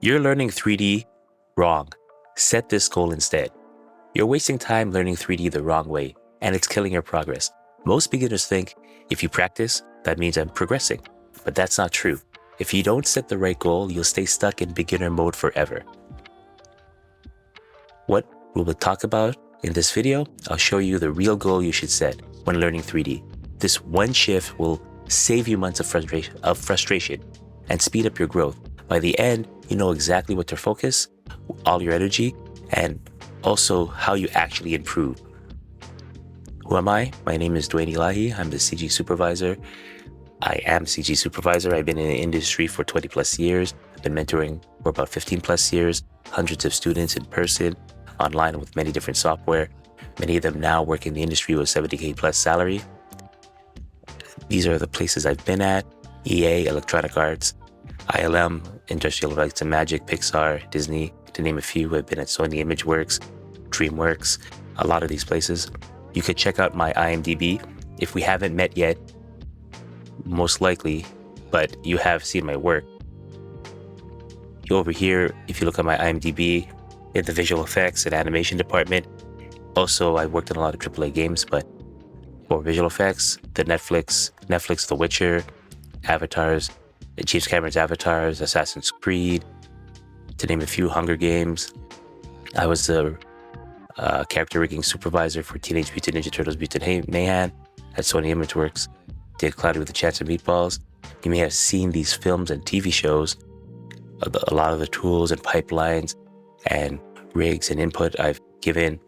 You're learning 3D wrong. Set this goal instead. You're wasting time learning 3D the wrong way, and it's killing your progress. Most beginners think, if you practice, that means I'm progressing. But that's not true. If you don't set the right goal, you'll stay stuck in beginner mode forever. What we will talk about in this video, I'll show you the real goal you should set when learning 3D. This one shift will save you months of frustration and speed up your growth. By the end, you know exactly what to focus, all your energy, and also how you actually improve. Who am I? My name is Dwayne Elahie. I'm the CG Supervisor. I am CG Supervisor. I've been in the industry for 20 plus years. I've been mentoring for about 15 plus years, hundreds of students in person, online with many different software. Many of them now work in the industry with 70K plus salary. These are the places I've been at: EA, Electronic Arts, ILM, Industrial Lights and Magic, Pixar, Disney, to name a few. I've been at Sony ImageWorks, DreamWorks, a lot of these places. You could check out my IMDb. If we haven't met yet, most likely, but you have seen my work. Over here, if you look at my IMDb, in the visual effects and animation department, also I worked on a lot of AAA games, but for visual effects, the Netflix, The Witcher, Avatars, James Cameron's Avatars, Assassin's Creed, to name a few, Hunger Games. I was the character rigging supervisor for Teenage Mutant Ninja Turtles Mutant Mayhem at Sony ImageWorks. Did Cloudy with a Chance of Meatballs. You may have seen these films and TV shows. A lot of the tools and pipelines and rigs and input I've given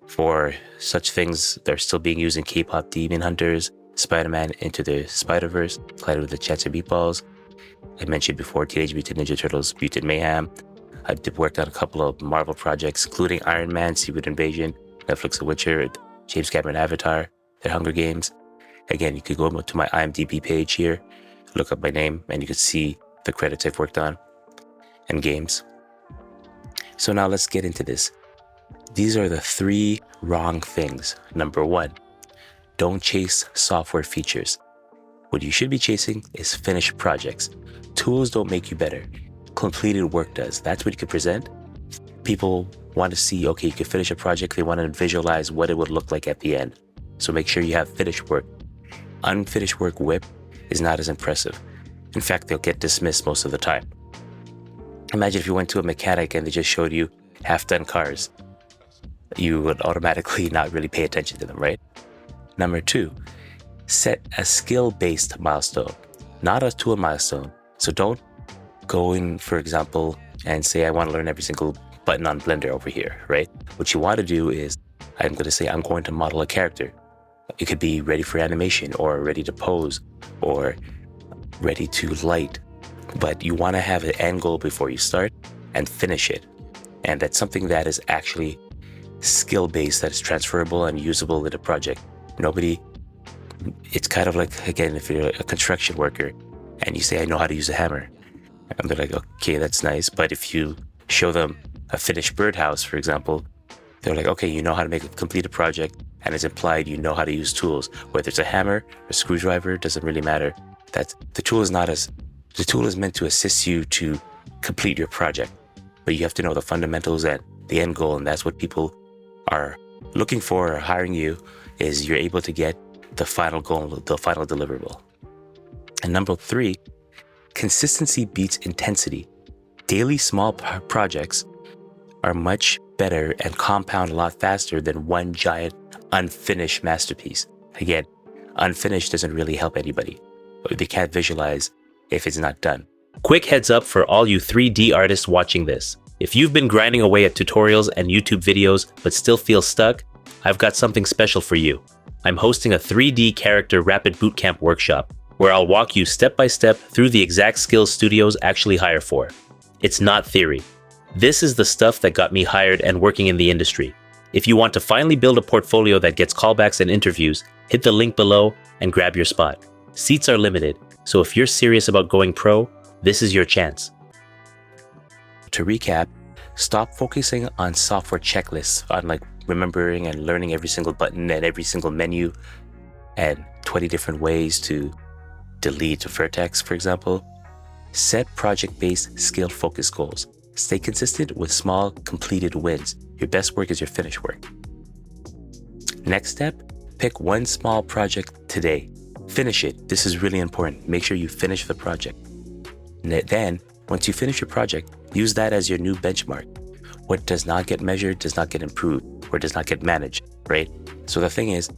for such things, they're still being used in K-pop Demon Hunters, Spider-Man Into the Spider-Verse, Cloudy with a Chance of Meatballs. I mentioned before Teenage Mutant Ninja Turtles Mutant Mayhem. I've worked on a couple of Marvel projects, including Iron Man, Secret Invasion, Netflix The Witcher, James Cameron Avatar, The Hunger Games. Again, you could go to my IMDb page here, look up my name, and you could see the credits I've worked on and games. So now let's get into this. These are the 3 wrong things. Number 1, don't chase software features. What you should be chasing is finished projects. Tools don't make you better. Completed work does. That's what you can present. People want to see, okay, you can finish a project. They want to visualize what it would look like at the end. So make sure you have finished work. Unfinished work whip is not as impressive. In fact, they'll get dismissed most of the time. Imagine if you went to a mechanic and they just showed you half-done cars. You would automatically not really pay attention to them, right? Number 2, set a skill-based milestone, not a tool milestone. So don't go in, for example, and say, I want to learn every single button on Blender over here, right? What you want to do is, I'm going to say, I'm going to model a character. It could be ready for animation or ready to pose or ready to light. But you want to have an end goal before you start and finish it. And that's something that is actually skill-based, that is transferable and usable in a project. It's kind of like, again, if you're a construction worker and you say, I know how to use a hammer. And they're like, okay, that's nice. But if you show them a finished birdhouse, for example, they're like, okay, you know how to complete a project, and it's implied you know how to use tools. Whether it's a hammer, a screwdriver, doesn't really matter. The tool is meant to assist you to complete your project, but you have to know the fundamentals and the end goal, and that's what people are looking for or hiring you, is you're able to get the final goal, the final deliverable. And number 3, consistency beats intensity. Daily small projects are much better and compound a lot faster than one giant unfinished masterpiece. Again, unfinished doesn't really help anybody. They can't visualize if it's not done. Quick heads up for all you 3D artists watching this. If you've been grinding away at tutorials and YouTube videos but still feel stuck, I've got something special for you. I'm hosting a 3D character rapid bootcamp workshop where I'll walk you step by step through the exact skills studios actually hire for. It's not theory. This is the stuff that got me hired and working in the industry. If you want to finally build a portfolio that gets callbacks and interviews, hit the link below and grab your spot. Seats are limited, so if you're serious about going pro, this is your chance. To recap, stop focusing on software checklists, on like remembering and learning every single button and every single menu and 20 different ways to delete a vertex, for example. Set project-based skill-focused goals. Stay consistent with small, completed wins. Your best work is your finished work. Next step, pick one small project today. Finish it. This is really important. Make sure you finish the project. Then, once you finish your project, use that as your new benchmark. What does not get measured does not get improved or does not get managed, right? So the thing is,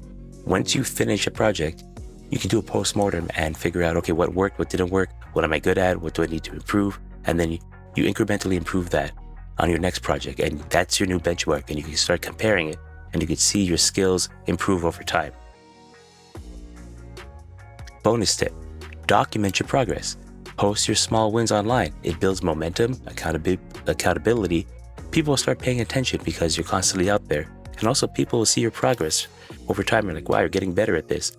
once you finish a project, you can do a postmortem and figure out, okay, what worked, what didn't work, what am I good at, what do I need to improve? And then you incrementally improve that on your next project. And that's your new benchmark. And you can start comparing it and you can see your skills improve over time. Bonus tip, document your progress. Post your small wins online. It builds momentum, accountability. People will start paying attention because you're constantly out there. And also people will see your progress over time. You're like, wow, you're getting better at this.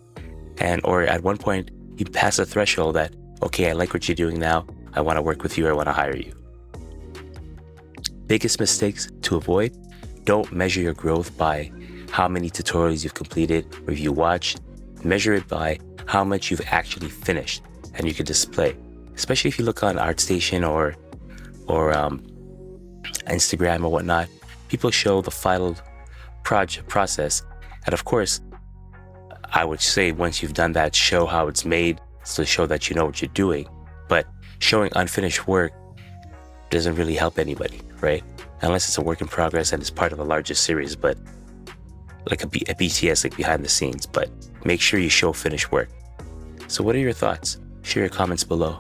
Or at one point you pass a threshold that, okay, I like what you're doing now. I want to work with you. I want to hire you. Biggest mistakes to avoid: don't measure your growth by how many tutorials you've completed or you watched. Measure it by how much you've actually finished and you can display. Especially if you look on ArtStation or Instagram or whatnot, people show the final process. And of course, I would say once you've done that, show how it's made to show that you know what you're doing. But showing unfinished work doesn't really help anybody, right? Unless it's a work in progress and it's part of a larger series, but like a BTS, like behind the scenes. But make sure you show finished work. So what are your thoughts? Share your comments below.